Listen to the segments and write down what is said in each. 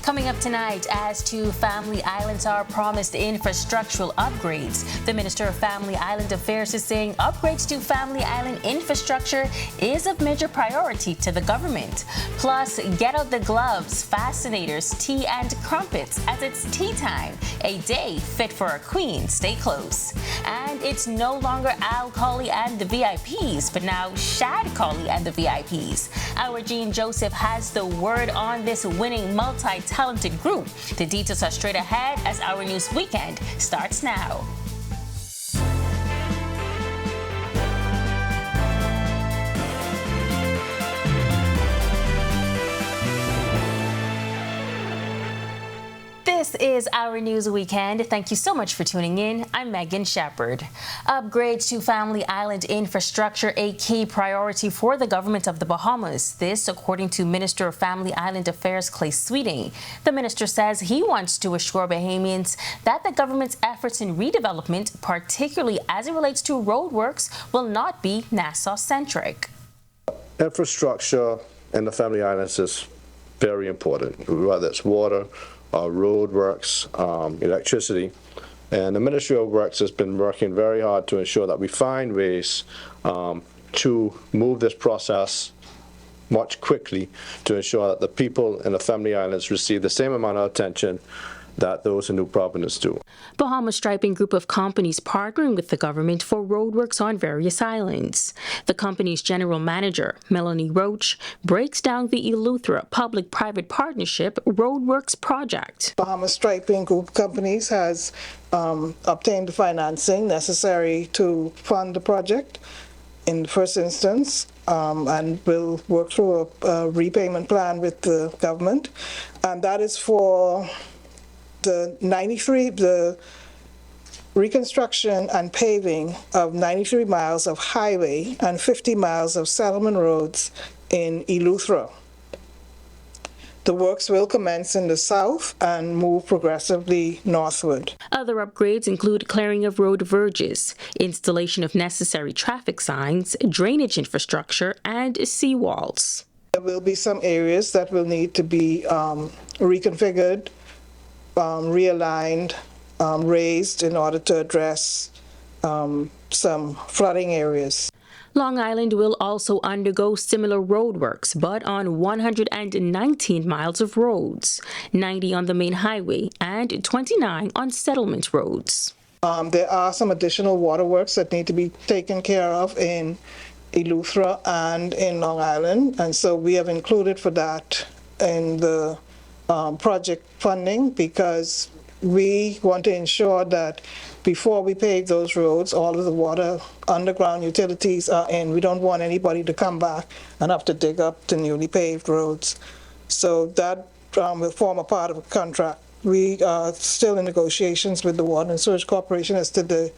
Coming up tonight, as two Family Islands are promised infrastructural upgrades. The Minister of Family Island Affairs is saying upgrades to Family Island infrastructure is of major priority to the government. Plus, get out the gloves, fascinators, tea and crumpets as it's tea time. A day fit for a queen. Stay close. And it's no longer Al Colley and the VIPs, but now Shad Colley and the VIPs. Our Jean Joseph has the word on this winning multi-talented group. The details are straight ahead as Our News Weekend starts now. This is Our News Weekend. Thank you so much for tuning in. I'm Megan Shepard. Upgrades to Family Island infrastructure, a key priority for the government of the Bahamas. This, according to Minister of Family Island Affairs Clay Sweeting. The minister says he wants to assure Bahamians that the government's efforts in redevelopment, particularly as it relates to roadworks, will not be Nassau-centric. Infrastructure in the Family Islands is very important, whether it's water, roadworks, electricity, and the Ministry of Works has been working very hard to ensure that we find ways to move this process much quickly to ensure that the people in the Family Islands receive the same amount of attention that those in New Providence do. Bahamas Striping Group of companies partnering with the government for roadworks on various islands. The company's general manager, Melanie Roach, breaks down the Eleuthera public-private partnership roadworks project. Bahamas Striping Group of companies has obtained the financing necessary to fund the project in the first instance, and will work through a repayment plan with the government, and that is for the reconstruction and paving of 93 miles of highway and 50 miles of settlement roads in Eleuthera. The works will commence in the south and move progressively northward. Other upgrades include clearing of road verges, installation of necessary traffic signs, drainage infrastructure, and seawalls. There will be some areas that will need to be reconfigured, realigned, raised in order to address some flooding areas. Long Island will also undergo similar roadworks, but on 119 miles of roads, 90 on the main highway and 29 on settlement roads. There are some additional waterworks that need to be taken care of in Eleuthera and in Long Island, and so we have included for that in the project funding, because we want to ensure that before we pave those roads, all of the water underground utilities are in. We don't want anybody to come back and have to dig up the newly paved roads. So that will form a part of a contract. We are still in negotiations with the Water and Sewage Corporation as to the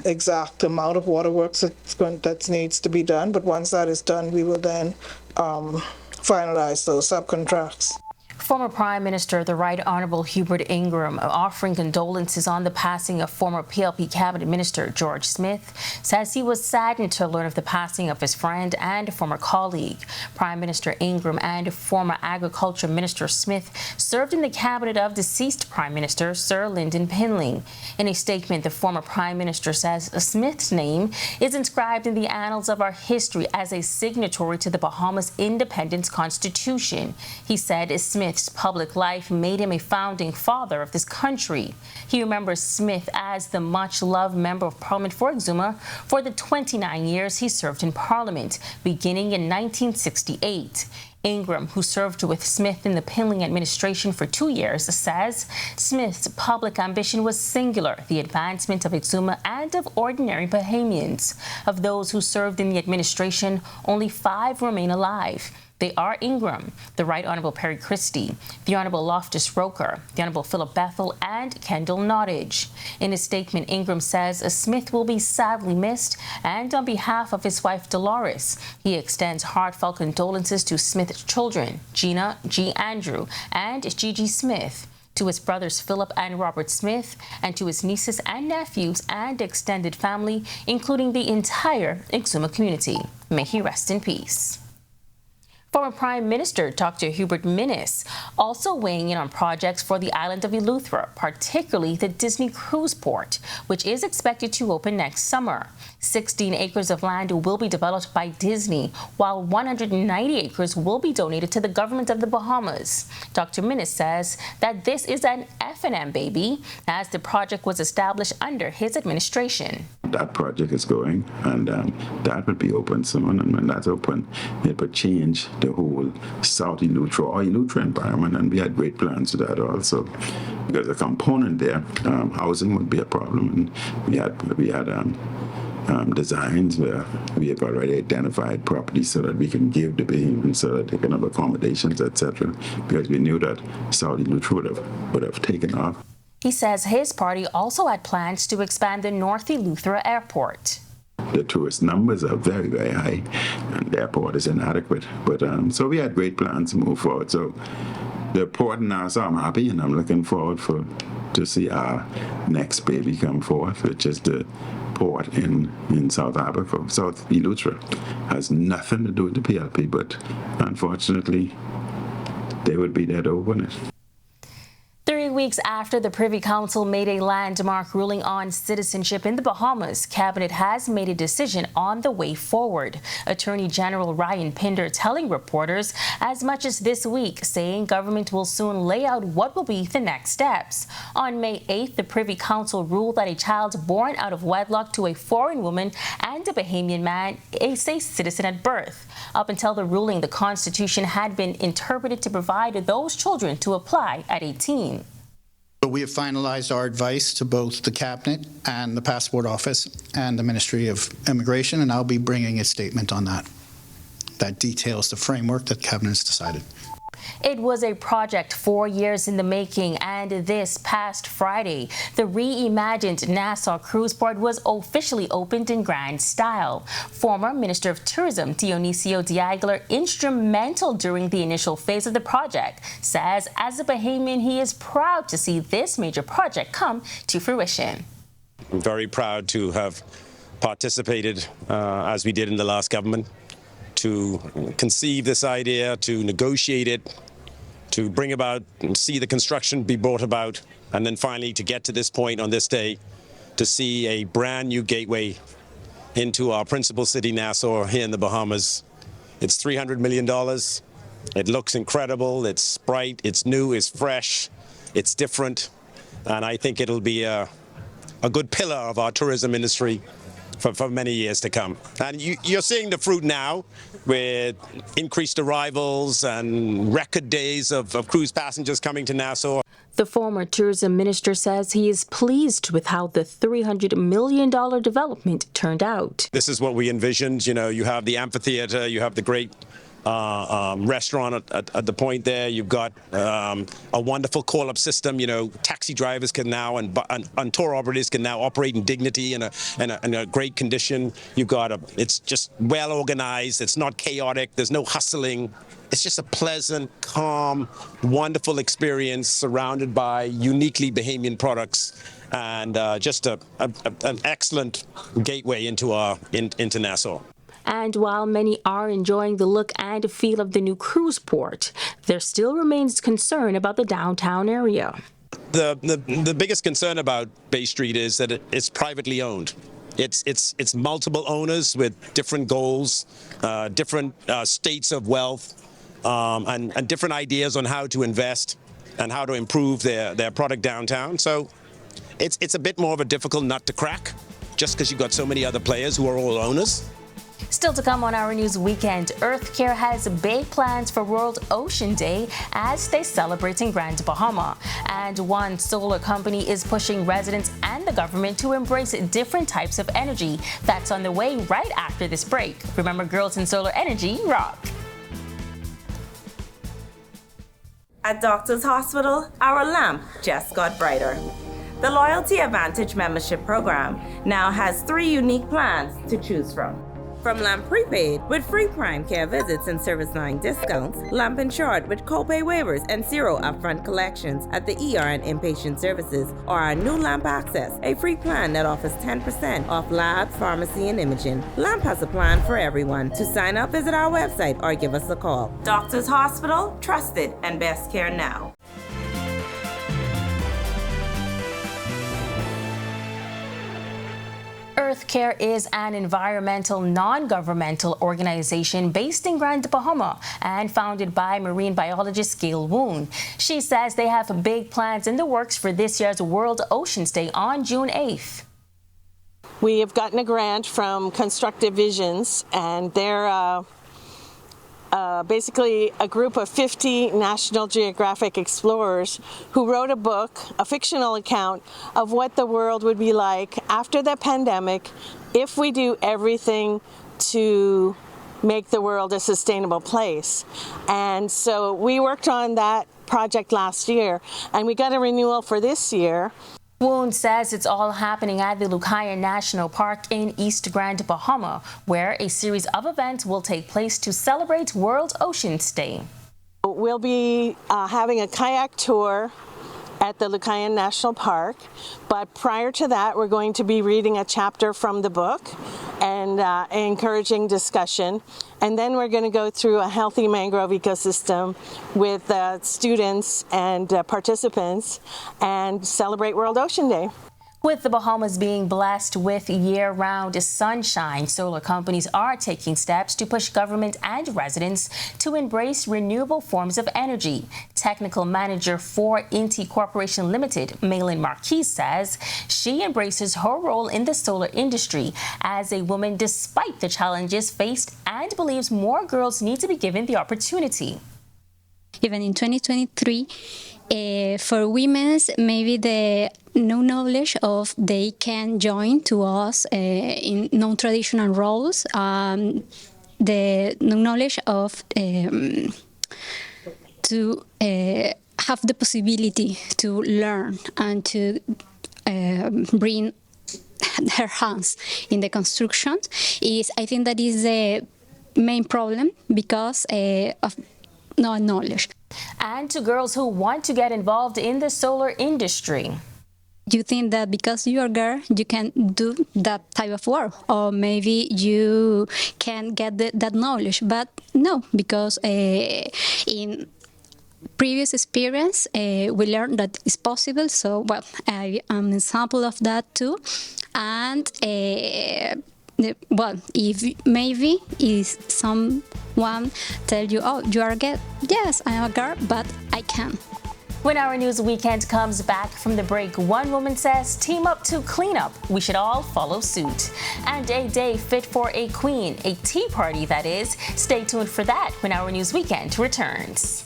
exact amount of waterworks that needs to be done. But once that is done, we will then finalize those subcontracts. Former Prime Minister, the Right Honourable Hubert Ingram, offering condolences on the passing of former PLP Cabinet Minister George Smith, says he was saddened to learn of the passing of his friend and former colleague. Prime Minister Ingram and former Agriculture Minister Smith served in the cabinet of deceased Prime Minister Sir Lyndon Pinling. In a statement, the former Prime Minister says Smith's name is inscribed in the annals of our history as a signatory to the Bahamas Independence Constitution. He said Smith's public life made him a founding father of this country. He remembers Smith as the much-loved Member of Parliament for Exuma for the 29 years he served in Parliament, beginning in 1968. Ingram, who served with Smith in the Pinling administration for 2 years, says Smith's public ambition was singular, the advancement of Exuma and of ordinary Bahamians. Of those who served in the administration, only 5 remain alive. They are Ingram, the Right Honourable Perry Christie, the Honourable Loftus Roker, the Honourable Philip Bethel, and Kendall Nottage. In a statement, Ingram says Smith will be sadly missed, and on behalf of his wife Dolores, he extends heartfelt condolences to Smith's children, Gina, G. Andrew, and Gigi Smith, to his brothers Philip and Robert Smith, and to his nieces and nephews and extended family, including the entire Exuma community. May he rest in peace. Former Prime Minister Dr. Hubert Minnis also weighing in on projects for the island of Eleuthera, particularly the Disney cruise port, which is expected to open next summer. 16 acres of land will be developed by Disney, while 190 acres will be donated to the government of the Bahamas. Dr. Minnis says that this is an F&M baby, as the project was established under his administration. That project is going, and that will be open soon. And when that's open, it will change the whole South Eleuthera or Eleuthera environment. And we had great plans for that also, because a component there, housing would be a problem. And we had designs where we have already identified properties so that we can give the Bahamians so that they can have accommodations, etc. Because we knew that South Eleuthera would have taken off. He says his party also had plans to expand the North Eleuthera airport. The tourist numbers are very, very high, and the airport is inadequate. But so we had great plans to move forward. So the port in Nassau, I'm happy, and I'm looking forward to see our next baby come forth, which is the port in South Africa. South Eleuthera has nothing to do with the PLP, but unfortunately, they would be there to open it. 3 weeks after the Privy Council made a landmark ruling on citizenship in the Bahamas, Cabinet has made a decision on the way forward. Attorney General Ryan Pinder telling reporters as much as this week, saying government will soon lay out what will be the next steps. On May 8th, the Privy Council ruled that a child born out of wedlock to a foreign woman and a Bahamian man is a citizen at birth. Up until the ruling, the Constitution had been interpreted to provide those children to apply at 18. So we have finalized our advice to both the Cabinet and the Passport Office and the Ministry of Immigration, and I'll be bringing a statement on that. That details the framework that Cabinet has decided. It was a project 4 years in the making, and this past Friday, the reimagined Nassau cruise port was officially opened in grand style. Former Minister of Tourism Dionisio Diagler, instrumental during the initial phase of the project, says as a Bahamian he is proud to see this major project come to fruition. I'm very proud to have participated, as we did in the last government, to conceive this idea, to negotiate it, to bring about and see the construction be brought about, and then finally to get to this point on this day to see a brand new gateway into our principal city, Nassau, here in the Bahamas. It's $300 million. It looks incredible. It's bright. It's new. It's fresh. It's different. And I think it'll be a good pillar of our tourism industry for many years to come. And you're seeing the fruit now with increased arrivals and record days of cruise passengers coming to Nassau. The former tourism minister says he is pleased with how the $300 million development turned out. This is what we envisioned. You know, you have the amphitheater, you have the great restaurant at the point there. You've got a wonderful call-up system. You know, taxi drivers can now and tour operators can now operate in dignity and a great condition. You've got it's just well organized. It's not chaotic. There's no hustling. It's just a pleasant, calm, wonderful experience surrounded by uniquely Bahamian products, and just an excellent gateway into Nassau. And while many are enjoying the look and feel of the new cruise port, there still remains concern about the downtown area. The biggest concern about Bay Street is that it's privately owned. It's multiple owners with different goals, different states of wealth, and different ideas on how to invest and how to improve their product downtown. So it's a bit more of a difficult nut to crack, just because you've got so many other players who are all owners. Still to come on Our News Weekend, EarthCare has big plans for World Ocean Day as they celebrate in Grand Bahama. And one solar company is pushing residents and the government to embrace different types of energy. That's on the way right after this break. Remember, girls in solar energy rock. At Doctors Hospital, our lamp just got brighter. The Loyalty Advantage membership program now has 3 unique plans to choose from. From Lamp Prepaid with free prime care visits and service line discounts, Lamp Insured with copay waivers and zero upfront collections at the ER and inpatient services, or our new Lamp Access, a free plan that offers 10% off labs, pharmacy, and imaging. Lamp has a plan for everyone. To sign up, visit our website or give us a call. Doctors Hospital, trusted and best care now. EarthCare is an environmental, non-governmental organization based in Grand Bahama and founded by marine biologist Gail Woon. She says they have big plans in the works for this year's World Oceans Day on June 8th. We have gotten a grant from Constructive Visions, and they're basically a group of 50 National Geographic explorers who wrote a book, a fictional account of what the world would be like after the pandemic if we do everything to make the world a sustainable place. And so we worked on that project last year, and we got a renewal for this year. Woon says it's all happening at the Eleuthera National Park in East Grand Bahama, where a series of events will take place to celebrate World Oceans Day. We'll be having a kayak tour at the Eleuthera National Park, but prior to that, we're going to be reading a chapter from the book and encouraging discussion. And then we're going to go through a healthy mangrove ecosystem with students and participants and celebrate World Ocean Day. With the Bahamas being blessed with year-round sunshine, solar companies are taking steps to push government and residents to embrace renewable forms of energy. Technical manager for Inti Corporation Limited, Malin Marquis, says she embraces her role in the solar industry as a woman despite the challenges faced and believes more girls need to be given the opportunity. Even in 2023, for women, maybe the no knowledge of they can join to us in non-traditional roles, the no knowledge of to have the possibility to learn and to bring her hands in the construction is, I think that is the main problem because of no knowledge. And to girls who want to get involved in the solar industry. You think that because you're a girl, you can do that type of work, or maybe you can get that knowledge, but no, because in previous experience, we learned that it's possible, so, well, I am an example of that too, and well, if maybe is someone tell you, oh, you are a girl, yes, I am a girl, but I can. When Our News Weekend comes back from the break, one woman says, team up to clean up. We should all follow suit. And a day fit for a queen, a tea party that is. Stay tuned for that when Our News Weekend returns.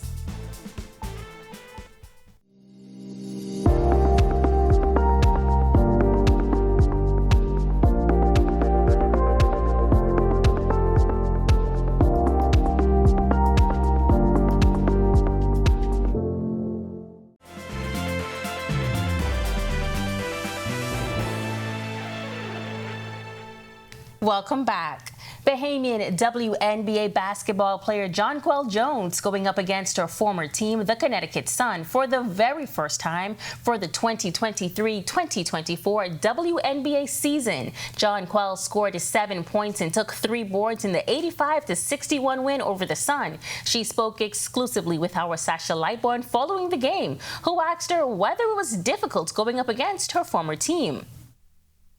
Welcome back. Bahamian WNBA basketball player Jonquel Jones going up against her former team, the Connecticut Sun, for the very first time for the 2023-2024 WNBA season. Jonquel scored 7 points and took 3 boards in the 85-61 win over the Sun. She spoke exclusively with our Sasha Lightborn following the game, who asked her whether it was difficult going up against her former team.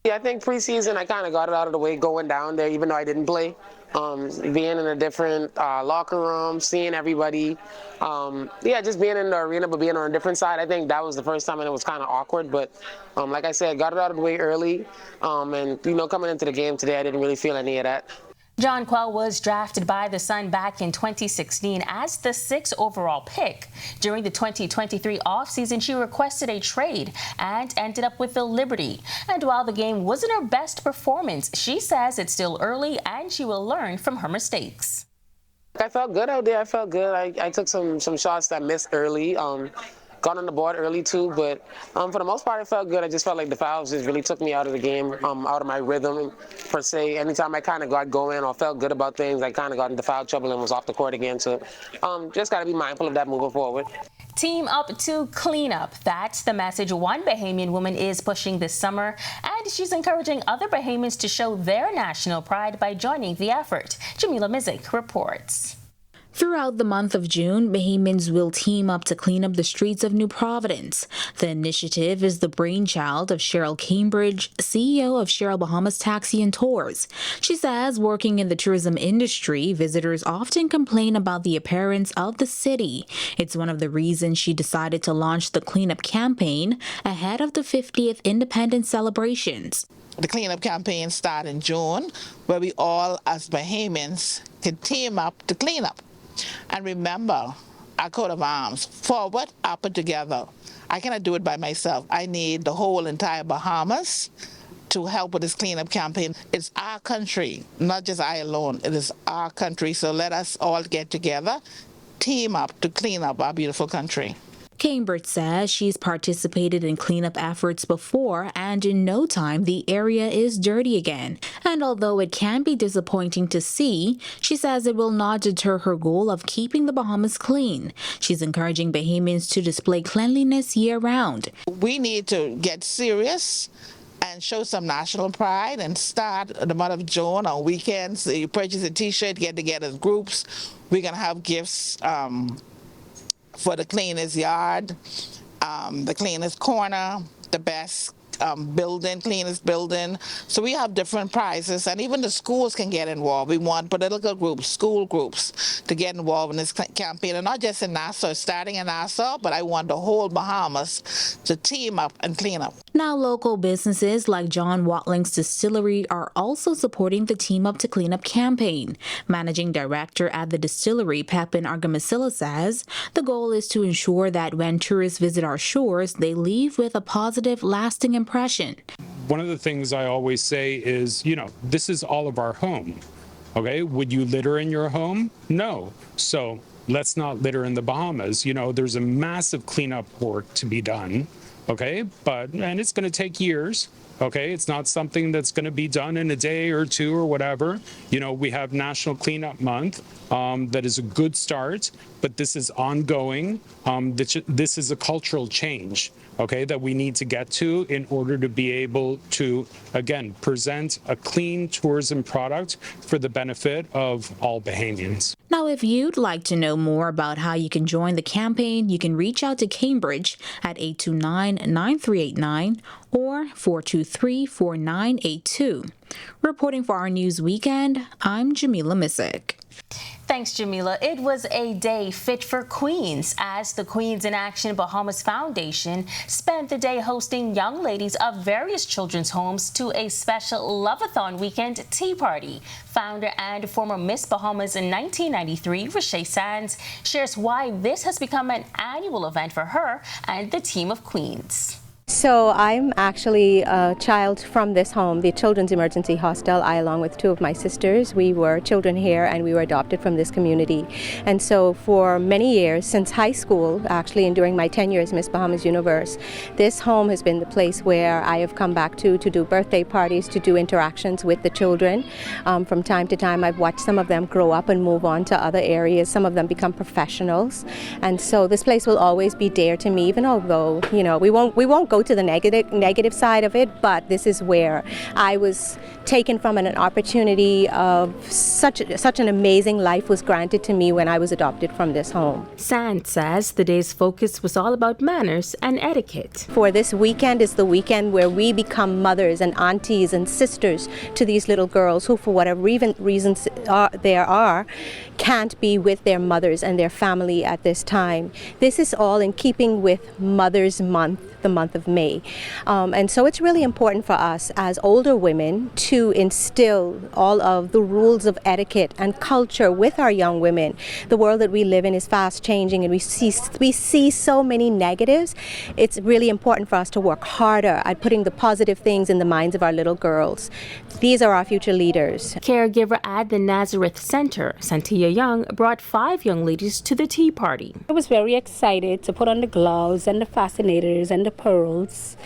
Yeah, I think preseason I kind of got it out of the way going down there, even though I didn't play. Being in a different locker room, seeing everybody. Just being in the arena, but being on a different side. I think that was the first time and it was kind of awkward. But like I said, got it out of the way early. And, coming into the game today, I didn't really feel any of that. Jonquel was drafted by the Sun back in 2016 as the 6th overall pick. During the 2023 offseason, she requested a trade and ended up with the Liberty. And while the game wasn't her best performance, she says it's still early and she will learn from her mistakes. I felt good out there. I felt good. I took some shots that missed early. got on the board early too, but for the most part, it felt good. I just felt like the fouls just really took me out of the game, out of my rhythm per se. Anytime I kind of got going or felt good about things, I kind of got into foul trouble and was off the court again. So just got to be mindful of that moving forward. Team up to clean up. That's the message one Bahamian woman is pushing this summer, and she's encouraging other Bahamians to show their national pride by joining the effort. Jamila Mizik reports. Throughout the month of June, Bahamians will team up to clean up the streets of New Providence. The initiative is the brainchild of Cheryl Cambridge, CEO of Cheryl Bahamas Taxi and Tours. She says working in the tourism industry, visitors often complain about the appearance of the city. It's one of the reasons she decided to launch the cleanup campaign ahead of the 50th Independence celebrations. The cleanup campaign started in June, where we all, as Bahamians, can team up to clean up. And remember our coat of arms, forward, up, and together. I cannot do it by myself. I need the whole entire Bahamas to help with this cleanup campaign. It's our country, not just I alone. It is our country, so let us all get together, team up to clean up our beautiful country. Cambridge says she's participated in cleanup efforts before, and in no time the area is dirty again. And although it can be disappointing to see, she says it will not deter her goal of keeping the Bahamas clean. She's encouraging Bahamians to display cleanliness year-round. We need to get serious and show some national pride and start the month of June on weekends. You purchase a t-shirt, get together as groups. We're going to have gifts for the cleanest yard, the cleanest corner, the best cleanest building. So we have different prizes, and even the schools can get involved. We want political groups, school groups to get involved in this campaign, and not just in Nassau, starting in Nassau, but I want the whole Bahamas to team up and clean up. Now, local businesses like John Watling's Distillery are also supporting the Team Up to Clean Up campaign. Managing Director at the distillery, Pepin Argamasilla, says the goal is to ensure that when tourists visit our shores, they leave with a positive, lasting impression. One of the things I always say is, this is all of our home. Okay, would you litter in your home? No. So let's not litter in the Bahamas. There's a massive cleanup work to be done. Okay, and it's going to take years. Okay, it's not something that's going to be done in a day or two or whatever. We have National Cleanup Month. That is a good start, but this is ongoing. This is a cultural change, okay, that we need to get to in order to be able to, again, present a clean tourism product for the benefit of all Bahamians. Now, if you'd like to know more about how you can join the campaign, you can reach out to Cambridge at 829-9389 or 423-4982. Reporting for Our News Weekend, I'm Jamila Mizik. Thanks, Jamila. It was a day fit for Queens as the Queens in Action Bahamas Foundation spent the day hosting young ladies of various children's homes to a special Love-a-thon weekend tea party. Founder and former Miss Bahamas in 1993, Rashay Sands, shares why this has become an annual event for her and the team of Queens. So I'm actually a child from this home, the Children's Emergency Hostel. I, along with two of my sisters, we were children here and we were adopted from this community. And so for many years, since high school, actually, and during my 10 years Miss Bahamas Universe, this home has been the place where I have come back to do birthday parties, to do interactions with the children. From time to time, I've watched some of them grow up and move on to other areas. Some of them become professionals. And so this place will always be dear to me, even although, we won't go to the negative side of it, but this is where I was taken from, and an opportunity of such an amazing life was granted to me when I was adopted from this home. Sand says the day's focus was all about manners and etiquette. For this weekend is the weekend where we become mothers and aunties and sisters to these little girls who, for whatever reasons there are, can't be with their mothers and their family at this time. This is all in keeping with Mother's Month, the month of May. me. And so it's really important for us as older women to instill all of the rules of etiquette and culture with our young women. The world that we live in is fast changing, and we see so many negatives. It's really important for us to work harder at putting the positive things in the minds of our little girls. These are our future leaders. Caregiver at the Nazareth Center, Santia Young, brought 5 young ladies to the tea party. I was very excited to put on the gloves and the fascinators and the pearls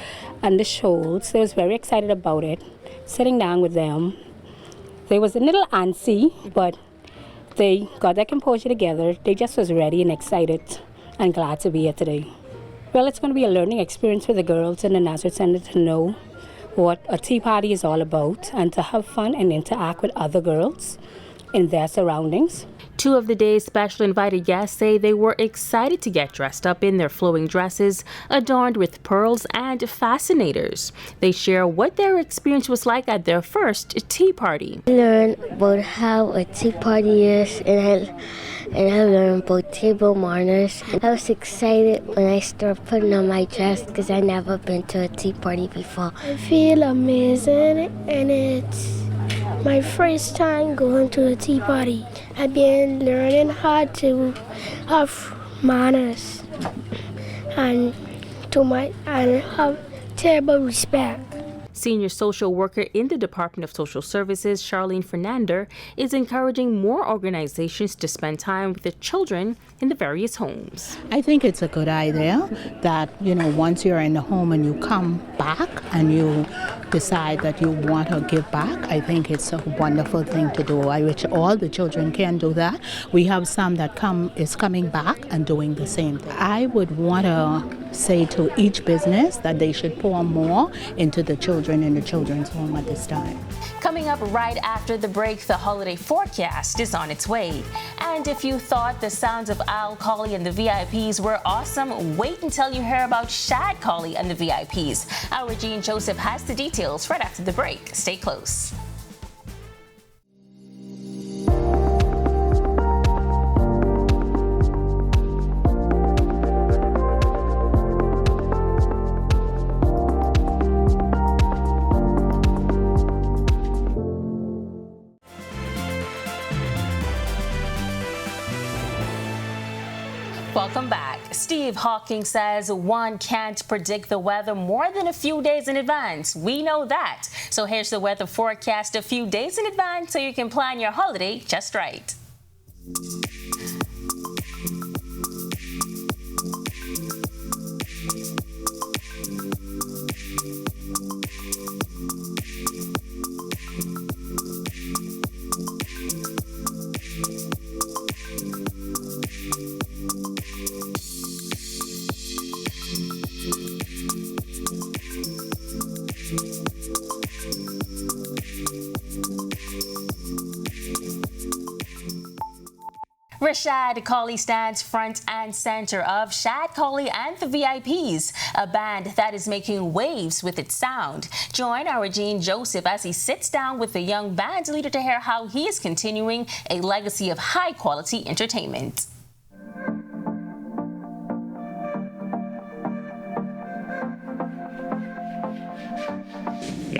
and the shawls. I was very excited about it. Sitting down with them, they was a little antsy, but they got their composure together. They just was ready and excited and glad to be here today. Well, it's going to be a learning experience for the girls in the Nassau Center to know what a tea party is all about and to have fun and interact with other girls in their surroundings. 2 of the day's special invited guests say they were excited to get dressed up in their flowing dresses, adorned with pearls and fascinators. They share what their experience was like at their first tea party. I learned about how a tea party is, and I learned about table manners. I was excited when I started putting on my dress because I never been to a tea party before. I feel amazing, and it's my first time going to a tea party. I've been learning how to have manners and have terrible respect. Senior social worker in the Department of Social Services, Charlene Fernander, is encouraging more organizations to spend time with the children in the various homes. I think it's a good idea that, once you're in the home and you come back and you decide that you want to give back, I think it's a wonderful thing to do. I wish all the children can do that. We have some that is coming back and doing the same thing. I would want to say to each business that they should pour more into the children in the children's home at this time. Coming up right after the break, the holiday forecast is on its way. And if you thought the sounds of Al Colley and the VIPs were awesome, wait until you hear about Shad Colley and the VIPs. Our Jean Joseph has the details right after the break. Stay close. Welcome back. Steve Hawking says one can't predict the weather more than a few days in advance. We know that. So here's the weather forecast a few days in advance so you can plan your holiday just right. Shad Colley stands front and center of Shad Colley and the VIPs, a band that is making waves with its sound. Join our Jean Joseph as he sits down with the young band leader to hear how he is continuing a legacy of high-quality entertainment.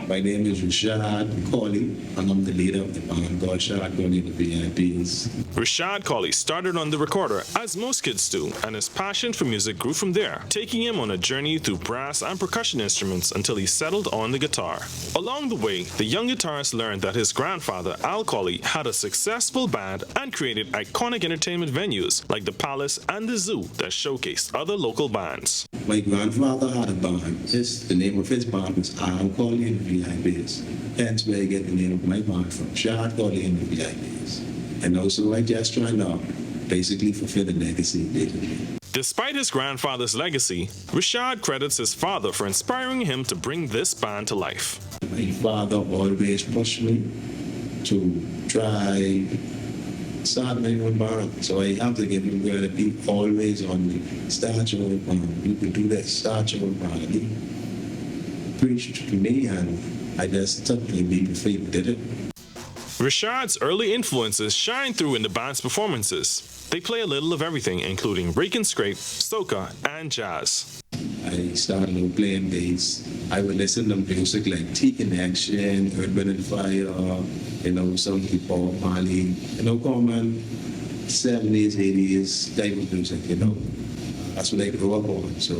My name is Rashad Colley, and I'm the leader of the band called Shad Colley and the VIPs. Rashad Colley started on the recorder, as most kids do, and his passion for music grew from there, taking him on a journey through brass and percussion instruments until he settled on the guitar. Along the way, the young guitarist learned that his grandfather, Al Colley, had a successful band and created iconic entertainment venues like the Palace and the Zoo that showcased other local bands. My grandfather had a band. The name of his band was Al Colley and the VIPs. Hence where I get the name of my band from, Shad Colley and the VIPs. And also I just try now, basically fulfill the legacy basically. Despite his grandfather's legacy, Rashad credits his father for inspiring him to bring this band to life. My father always pushed me to try start my own band, so I have to give him credit. He always on me. Start your own band. You can do that. Start your own band. He preached to me, and I just took him before he did it. Rashad's early influences shine through in the band's performances. They play a little of everything, including rake and scrape, soca, and jazz. I started out playing bass. I would listen to music like T-Connection, Earth, Wind and Fire, you know, some people, Marley, you know, common 70s, 80s type of music, you know. That's what I grew up on. So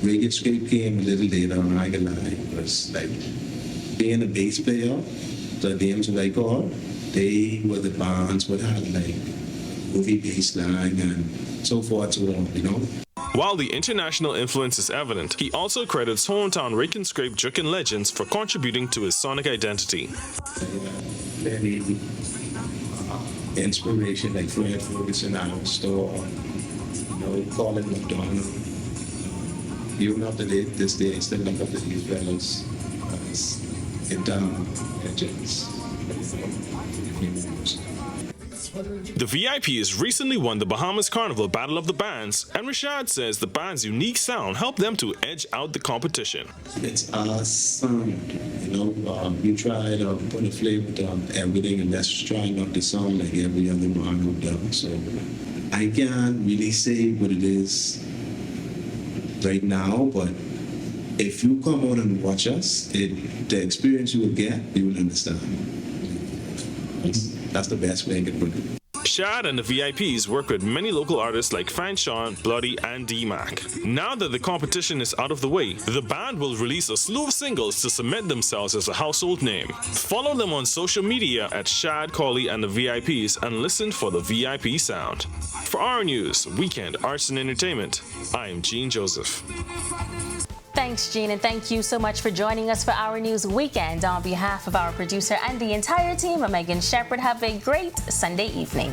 Reggae Straight came a little later, I'm not gonna lie. It was like being a bass player, the names that I called, they were the bands that had like movie bass line and so forth, so on, you know. While the international influence is evident, he also credits hometown rake and scrape jukin legends for contributing to his sonic identity. Very inspiration, like Fred Ferguson out of the store, you know, Colin McDonald. Even up to this day, I still look up to these fellas as in-town legends. The VIPs recently won the Bahamas Carnival Battle of the Bands, and Rashad says the band's unique sound helped them to edge out the competition. It's our sound, you know. We try to put a flavor to everything, and that's try not to sound like every other band out there. So I can't really say what it is right now, but if you come out and watch us, the experience you will get, you will understand. That's the best way I can put it. Shad and the VIPs work with many local artists like Fanshawn, Bloody, and D-Mac. Now that the competition is out of the way, the band will release a slew of singles to cement themselves as a household name. Follow them on social media at Shad, Colley, and the VIPs and listen for the VIP sound. For Our News, Weekend Arts and Entertainment, I'm Gene Joseph. Thanks, Gene, and thank you so much for joining us for Our News Weekend. On behalf of our producer and the entire team, I'm Megan Shepherd. Have a great Sunday evening.